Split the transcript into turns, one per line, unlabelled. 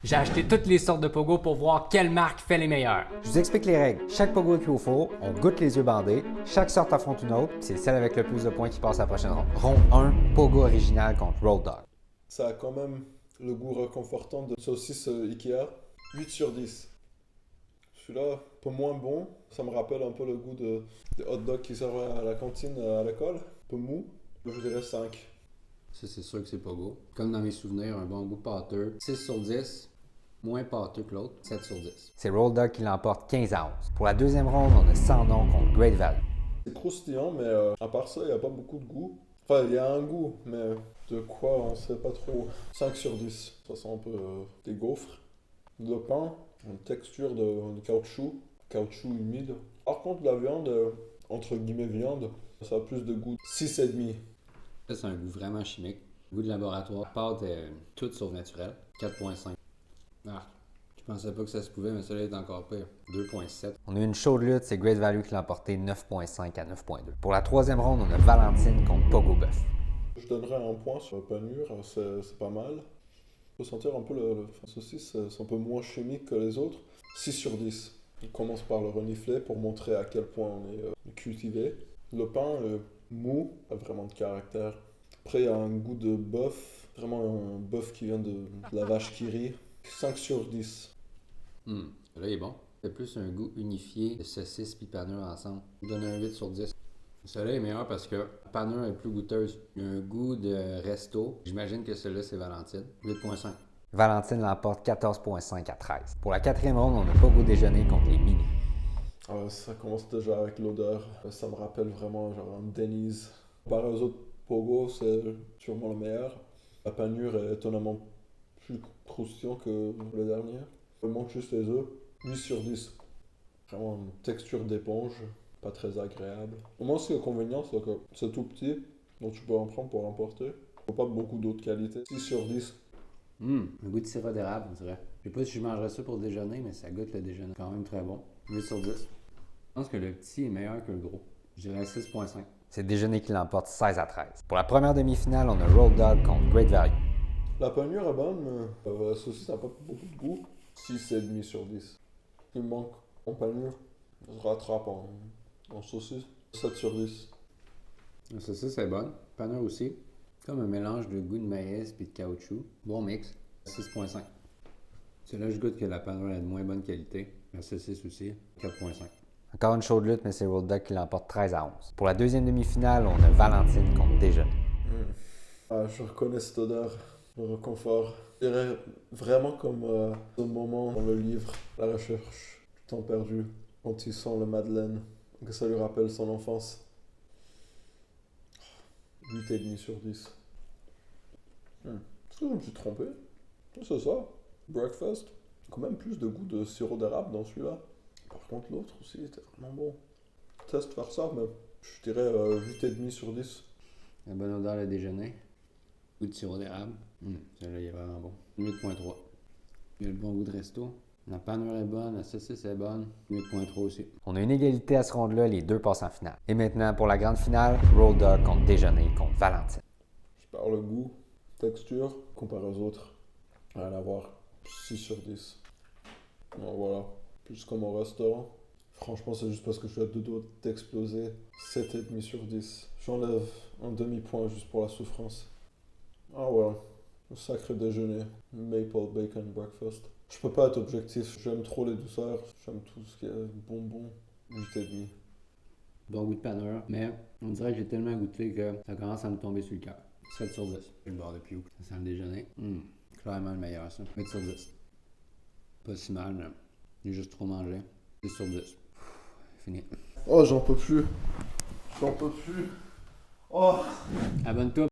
J'ai acheté toutes les sortes de pogo pour voir quelle marque fait les meilleurs.
Je vous explique les règles. Chaque pogo est cuit au four, on goûte les yeux bandés, chaque sorte affronte une autre, puis c'est celle avec le plus de points qui passe à la prochaine ronde. Ronde 1, pogo original contre Roll Dog.
Ça a quand même le goût réconfortant de saucisse Ikea. 8 sur 10. Celui-là, un peu moins bon. Ça me rappelle un peu le goût des hot dogs qui servent à la cantine à l'école. Un peu mou. Je dirais 5.
Ça, c'est sûr que c'est pogo. Comme dans mes souvenirs, un bon goût pâteux. 6 sur 10. Moins pâteux que l'autre, 7 sur 10.
C'est Roll Dog qui l'emporte 15 à 11. Pour la deuxième ronde, on a Sans Nom contre Great Value.
C'est croustillant, mais à part ça, il n'y a pas beaucoup de goût. Enfin, il y a un goût, mais de quoi, on sait pas trop. 5 sur 10. Ça sent un peu des gaufres. Le pain, une texture de caoutchouc humide. Par contre, la viande, entre guillemets viande, ça a plus de goût. 6,5.
Ça, c'est un goût vraiment chimique. Goût de laboratoire. Pâte est toute sauf naturelle. 4.5. Ah, je pensais pas que ça se pouvait, mais celui-là est encore pire. 2.7.
On a eu une chaude lutte, c'est Great Value qui l'a emporté 9.5 à 9.2. Pour la troisième ronde, on a Valentine contre Pogo Bœuf.
Je donnerais un point sur le panure, c'est pas mal. On peut sentir un peu le saucisse, c'est un peu moins chimique que les autres. 6 sur 10. On commence par le renifler pour montrer à quel point on est cultivé. Le pain mou, a vraiment de caractère. Après, il y a un goût de bœuf, vraiment un bœuf qui vient de la vache qui rit. 5 sur 10.
Là, il est bon. C'est plus un goût unifié de saucisse puis panure ensemble. Je donne un 8 sur 10. Celui-là est meilleur parce que la panure est plus goûteuse. Il y a un goût de resto. J'imagine que celui-là, c'est Valentine. 8.5.
Valentine l'emporte 14.5 à 13. Pour la quatrième ronde, on a Pogo Déjeuner contre les Mini.
Ça commence déjà avec l'odeur. Ça me rappelle vraiment genre un Denny's. Comparé aux autres Pogo, c'est sûrement le meilleur. La panure est étonnamment plus croustillant que le dernier. Il manque juste les œufs. 8 sur 10. Vraiment une texture d'éponge, pas très agréable. Au moins, ce l'inconvénient, c'est que c'est tout petit, donc tu peux en prendre pour l'emporter. Il faut pas beaucoup d'autres qualités. 6 sur 10.
Un goût de sirop d'érable, on dirait. Je sais pas si je mangerais ça pour le déjeuner, mais ça goûte le déjeuner. Quand même très bon. 8 sur 10. Je pense que le petit est meilleur que le gros. Je dirais 6.5.
C'est Déjeuner qui l'emporte 16 à 13. Pour la première demi-finale, on a Roll Dog contre Great Value.
La panure est bonne, mais la saucisse n'a pas beaucoup de goût. 6,5 sur 10. Il manque en panure. Ça se rattrape en saucisse. 7 sur 10.
La saucisse est bonne. Panure aussi. Comme un mélange de goût de maïs puis de caoutchouc. Bon mix. 6.5. C'est là que je goûte que la panure est de moins bonne qualité. La saucisse aussi. 4.5.
Encore une chaude lutte, mais c'est Roll Dog qui l'emporte 13 à 11. Pour la deuxième demi-finale, on a Valentine contre Déjeuner.
Je reconnais cette odeur, le réconfort. Je dirais vraiment comme ce moment dans le livre, La recherche du temps perdu, quand il sent le Madeleine, que ça lui rappelle son enfance. 8,5 sur 10. Est-ce que je me suis trompé? C'est ça, breakfast. Quand même plus de goût de sirop d'érable dans celui-là. Par contre, l'autre aussi était vraiment bon. Teste faire ça, mais je dirais 8,5 sur 10.
La bonne odeur le déjeuner. Goût de sirop d'érable. Celui-là, il est vraiment bon. 8.3. Il a le bon goût de resto. La panure est bonne, la saucisse est bonne. 8.3 aussi.
On a une égalité à ce ronde-là, les deux passent en finale. Et maintenant, pour la grande finale, Roll Dog contre Déjeuner contre Valentine.
Je parle le goût, texture, comparé aux autres. Rien à voir. 6 sur 10. Donc voilà. Plus comme au restaurant. Franchement, c'est juste parce que je suis à deux doigts d'exploser. 7,5 sur 10. J'enlève un demi-point juste pour la souffrance. Ah ouais. Le sacré déjeuner. Maple Bacon Breakfast. Je peux pas être objectif. J'aime trop les douceurs. J'aime tout ce qui est bonbon. 8,5.
Bon goût de panure, mais on dirait que j'ai tellement goûté que ça commence à me tomber sur le cœur. 7 sur 10. Le bord de Pio. Ça sent le déjeuner. Clairement le meilleur, ça. 8 sur 10. Pas si mal, mais j'ai juste trop mangé. 10 sur 10. Fini.
Oh, j'en peux plus. J'en peux plus. Oh!
Abonne-toi.